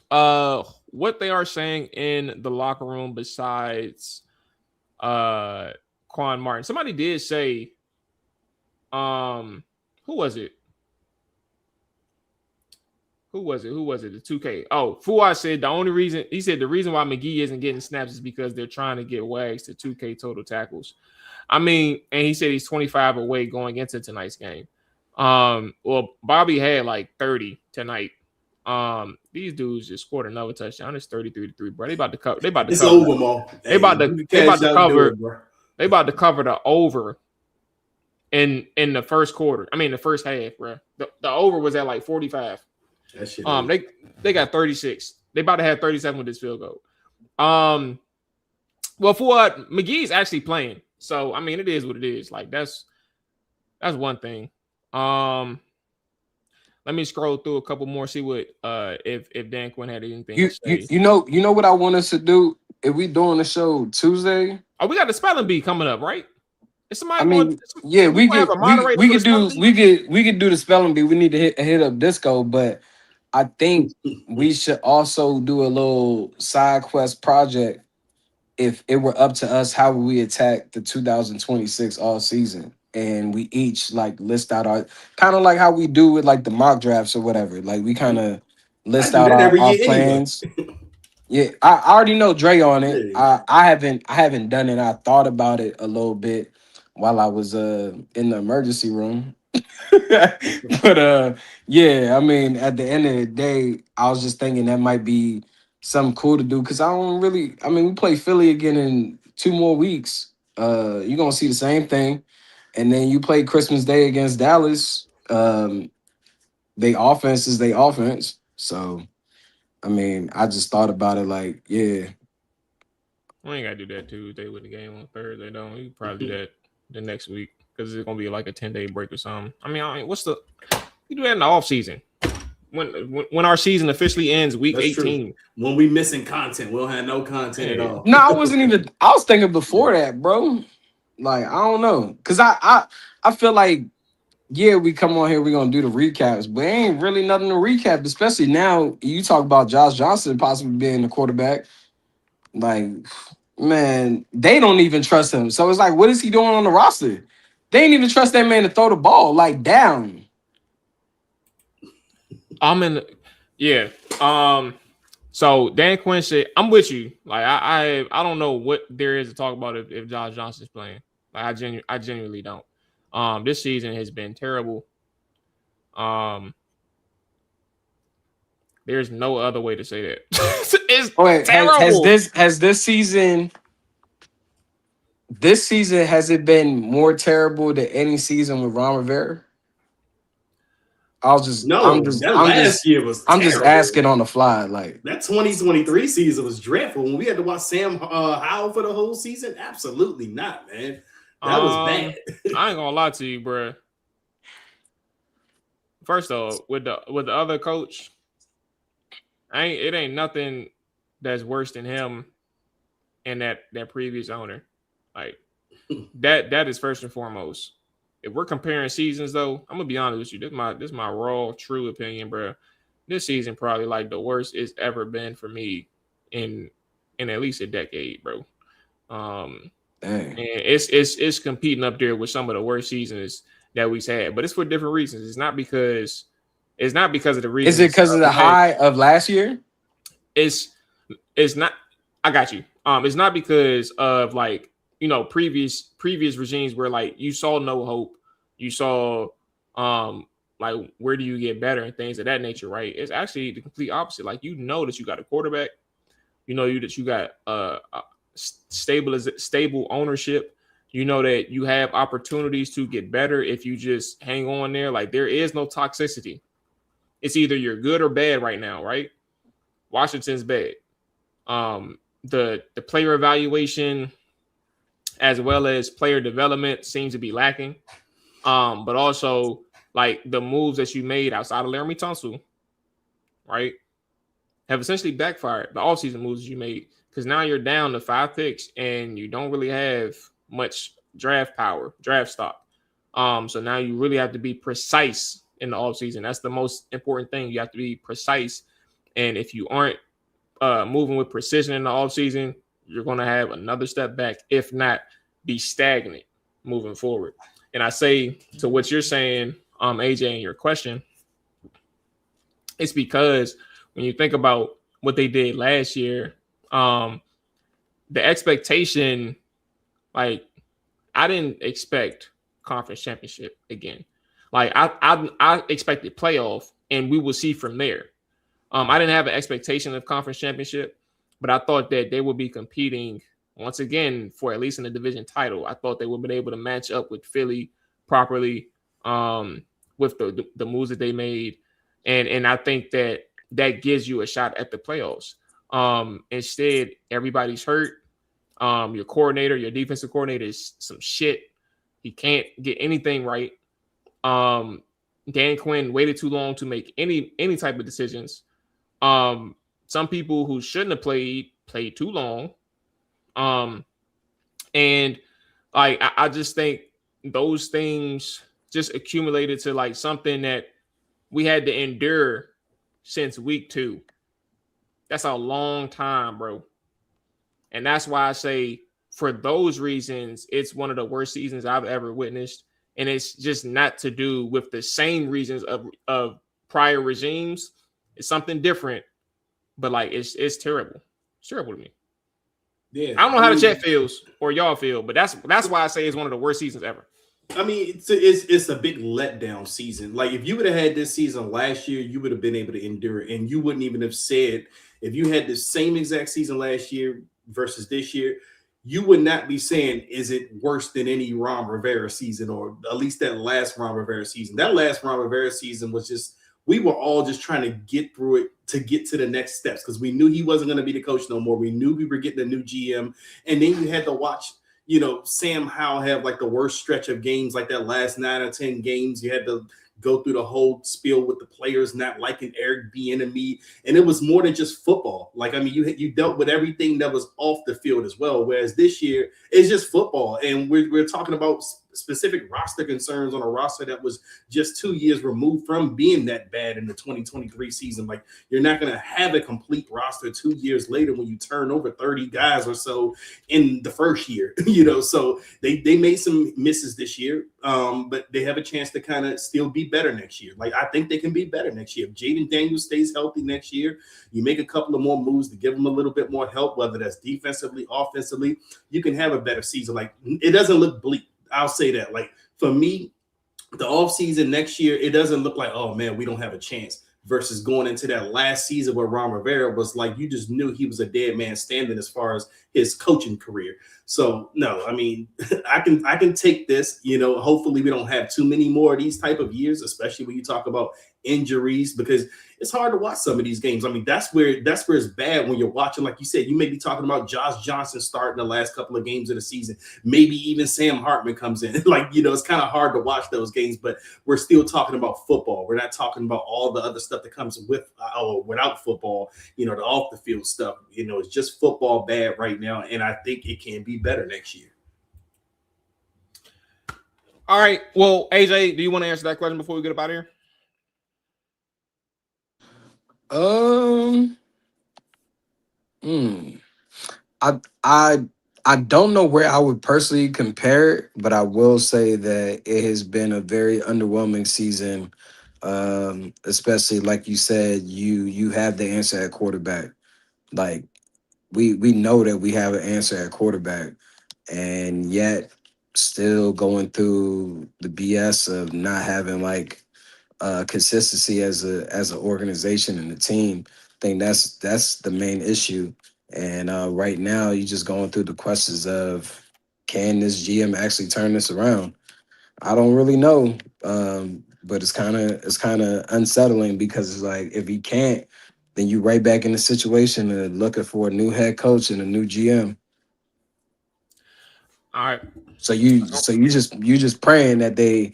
what they are saying in the locker room besides Quan Martin. Somebody did say who was it? Who was it? The 2K. Oh, Fuad said the reason why McGee isn't getting snaps is because they're trying to get Wags to 2K total tackles. I mean, and he said he's 25 away going into tonight's game. Well, Bobby had like 30 tonight. These dudes just scored another touchdown. It's 33-3, bro. They about to cover. It's over, Mo. They about to cover the over in the first quarter. I mean, the first half, bro. The over was at like 45. That shit they got 36. They about to have 37 with this field goal. Well, Fuad, McGee's actually playing. So I mean, it is what it is. Like that's one thing. Let me scroll through a couple more, see what if Dan Quinn had anything to say. You know what I want us to do if we doing the show Tuesday. Oh, we got the spelling bee coming up, right? Is somebody? I mean, we could do the spelling bee. We need to hit up Disco, but I think we should also do a little side quest project. If it were up to us, how would we attack the 2026 all season? And we each like list out our kind of like how we do with like the mock drafts or whatever. Like we kind of list out our plans. Yeah, I already know Dre on it. Yeah. I haven't done it. I thought about it a little bit while I was in the emergency room. But yeah, I mean at the end of the day, I was just thinking that might be something cool to do because I mean we play Philly again in 2 more weeks. You're gonna see the same thing. And then you play Christmas Day against Dallas. They offense is they offense. So I mean, I just thought about it like, yeah. We ain't gotta do that Tuesday with the game on Thursday. Don't we? Probably do that the next week because it's gonna be like a 10-day break or something. I mean, what's the? We do that in the off season when our season officially ends, week That's 18. true. When we missing content, we'll have no content at all. No, I wasn't even I was thinking before that, bro. Like, I don't know. Cause I feel like, yeah, we come on here, we're gonna do the recaps, but ain't really nothing to recap, especially now you talk about Josh Johnson possibly being the quarterback. Like, man, they don't even trust him. So it's like, what is he doing on the roster? They ain't even trust that man to throw the ball like down. I'm in. Yeah. So Dan Quinn said, "I'm with you. Like I don't know what there is to talk about if Josh Johnson's playing. Like I genuinely don't. This season has been terrible. There's no other way to say that. It's Wait, terrible. has this season has it been more terrible than any season with Ron Rivera? No, that last year was I'm just terrible. asking on the fly. Like, That 2023 season was dreadful. When we had to watch Sam Howell for the whole season, absolutely not, man. That was bad. I ain't gonna lie to you, bro. First off, with the other coach, it ain't nothing that's worse than him and that previous owner. Like that is first and foremost. If we're comparing seasons, though, I'm gonna be honest with you. This my raw, true opinion, bro. This season probably like the worst it's ever been for me in at least a decade, bro. And it's competing up there with some of the worst seasons that we've had, but it's for different reasons. It's not because of the is it reasons because of the of high of last year? it's not. I got you. It's not because of like previous regimes where like you saw no hope, you saw like where do you get better and things of that nature, right? It's actually the complete opposite. Like that you got a quarterback, that you got stable ownership. You know that you have opportunities to get better if you just hang on there. Like there is no toxicity. It's either you're good or bad right now, right? Washington's bad. The player evaluation as well as player development seems to be lacking. But also like the moves that you made outside of Laramie Tunsil, right, have essentially backfired. The offseason moves you made because now you're down to 5 picks and you don't really have much draft stock. So now you really have to be precise in the offseason. That's the most important thing. You have to be precise. And if you aren't moving with precision in the offseason, you're going to have another step back, if not be stagnant moving forward. And I say to what you're saying, AJ, in your question, it's because when you think about what they did last year, the expectation, like I didn't expect conference championship again. Like I expected playoff, and we will see from there. I didn't have an expectation of conference championship, but I thought that they would be competing once again for at least in the division title. I thought they would have been able to match up with Philly properly with the moves that they made. And I think that gives you a shot at the playoffs. Instead, everybody's hurt. Your defensive coordinator is some shit. He can't get anything right. Dan Quinn waited too long to make any type of decisions. Some people who shouldn't have played too long. And like I just think those things just accumulated to like something that we had to endure since week 2. That's a long time, bro. And that's why I say for those reasons, it's one of the worst seasons I've ever witnessed. And it's just not to do with the same reasons of prior regimes. It's something different, but like it's terrible. It's terrible to me. Yeah, I don't know how the Jet feels or y'all feel, but that's why I say it's one of the worst seasons ever. I mean, it's a big letdown season. Like if you would have had this season last year, you would have been able to endure it, and you wouldn't even have said if you had the same exact season last year versus this year, you would not be saying is it worse than any Ron Rivera season or at least that last Ron Rivera season. That last Ron Rivera season was just we were all just trying to get through it to get to the next steps because we knew he wasn't going to be the coach no more. We knew we were getting a new GM, and then you had to watch. Sam Howell have like the worst stretch of games, like that last 9 or 10 games. You had to go through the whole spiel with the players not liking Eric Bieniemy, and it was more than just football. Like, I mean, you dealt with everything that was off the field as well. Whereas this year, it's just football, and we're talking about specific roster concerns on a roster that was just 2 years removed from being that bad in the 2023 season. Like, you're not going to have a complete roster 2 years later when you turn over 30 guys or so in the first year, so they made some misses this year, but they have a chance to kind of still be better next year. Like, I think they can be better next year. If Jaden Daniels stays healthy next year, you make a couple of more moves to give them a little bit more help, whether that's defensively, offensively, you can have a better season. Like, it doesn't look bleak. I'll say that. Like, for me, the offseason next year, it doesn't look like, oh, man, we don't have a chance versus going into that last season where Ron Rivera was like, you just knew he was a dead man standing as far as his coaching career. So, no, I mean, I can take this, hopefully we don't have too many more of these type of years, especially when you talk about injuries, because it's hard to watch some of these games. I mean, that's where it's bad when you're watching. Like you said, you may be talking about Josh Johnson starting the last couple of games of the season. Maybe even Sam Hartman comes in. Like, it's kind of hard to watch those games, but we're still talking about football. We're not talking about all the other stuff that comes with or without football, the off the field stuff. It's just football bad right now, and I think it can be better next year. All right. Well, AJ, do you want to answer that question before we get up out of here? I don't know where I would personally compare it, but I will say that it has been a very underwhelming season. Especially like you said, you have the answer at quarterback. Like we know that we have an answer at quarterback, and yet still going through the BS of not having like consistency as an organization and a team. I think that's the main issue. And right now, you're just going through the questions of can this GM actually turn this around? I don't really know, but it's kind of unsettling because it's like if he can't, then you right back in the situation of looking for a new head coach and a new GM. All right. So you just praying that they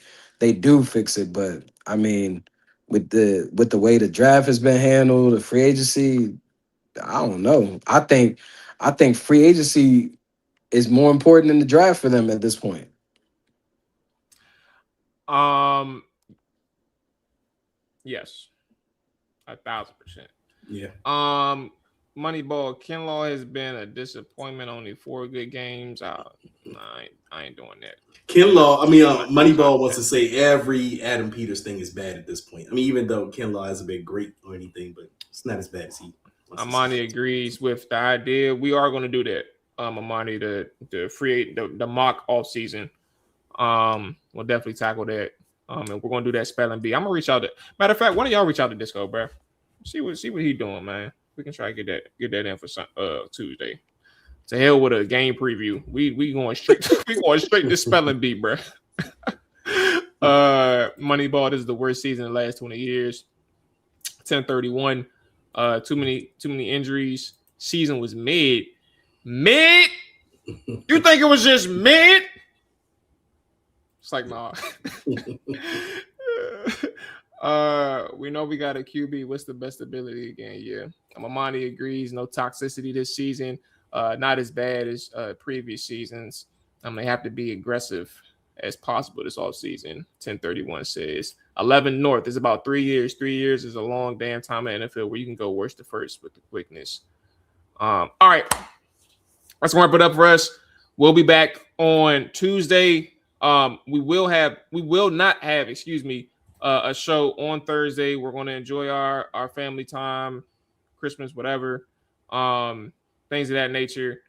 do fix it, but I mean, with the way the draft has been handled, the free agency, I don't know. I think free agency is more important than the draft for them at this point. Yes, 1,000%. Yeah. Moneyball, Kinlaw has been a disappointment. Only 4 good games. I ain't doing that. Kinlaw, Moneyball wants to say every Adam Peters thing is bad at this point. I mean, even though Kinlaw hasn't been great or anything, but it's not as bad as he. Amani agrees with the idea. We are going to do that. Amani, the mock off season. We'll definitely tackle that. And we're going to do that spelling bee. I'm gonna reach out to. Matter of fact, one of y'all reach out to Disco, bro. See what he doing, man. We can try to get that in for Tuesday. To hell with a game preview. We going straight. We going straight to spelling bee, bro. Moneyball. This is the worst season in the last 20 years. 10-31. Too many injuries. Season was mid. You think it was just mid? It's like, nah. We know we got a QB. What's the best ability again? Yeah. Amani agrees. No toxicity this season. Not as bad as previous seasons. They have to be aggressive as possible this offseason. 1031 says 11 North is about 3 years. 3 years is a long damn time in the NFL where you can go worst to first with the quickness. All right. That's going to wrap it up for us. We'll be back on Tuesday. We will not have a show on Thursday. We're going to enjoy our family time, Christmas, whatever. things of that nature.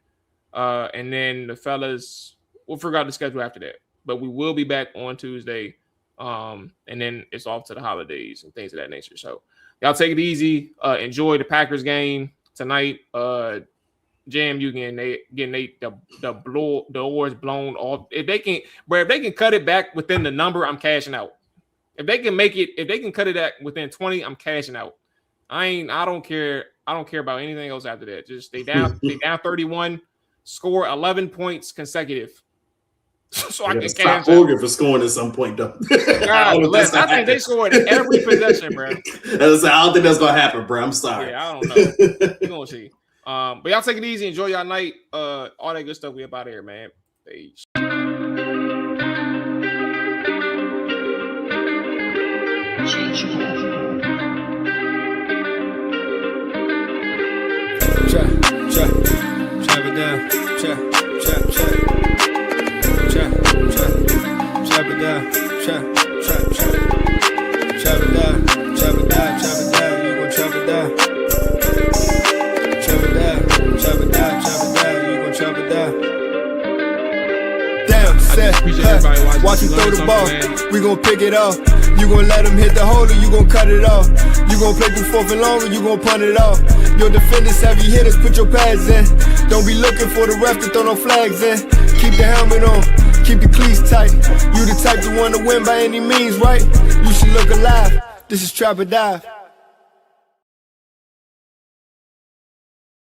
And then the fellas, we'll figure out the schedule after that. But we will be back on Tuesday. And then it's off to the holidays and things of that nature. So y'all take it easy. Enjoy the Packers game tonight. Jam, you getting the doors blown off. If they can cut it back within the number, I'm cashing out. If they can cut it at within 20, I'm cashing out. I don't care about anything else after that. Just they down 31, score 11 points consecutive. So I can stop Oregon for scoring at some point, though. I think they scored every possession, bro. I don't think that's gonna happen, bro. I'm sorry. Yeah, I don't know. We're gonna see. But y'all take it easy, enjoy y'all night. All that good stuff. We up out of here, man. Peace. Chop it down. Chop it down. Chop it down. You gon' chop it down. Chop it down. You gon' chop it down. Damn, set. Watch him throw the ball. We gon' pick it off. You gon' let him hit the hole or you gon' cut it off. You gon' play through 4th and long or you gon' punt it off. Your defenders, heavy hitters, put your pads in. Don't be looking for the ref to throw no flags in. Keep the helmet on, keep the cleats tight. You the type to want to win by any means, right? You should look alive. This is Trap or Dive.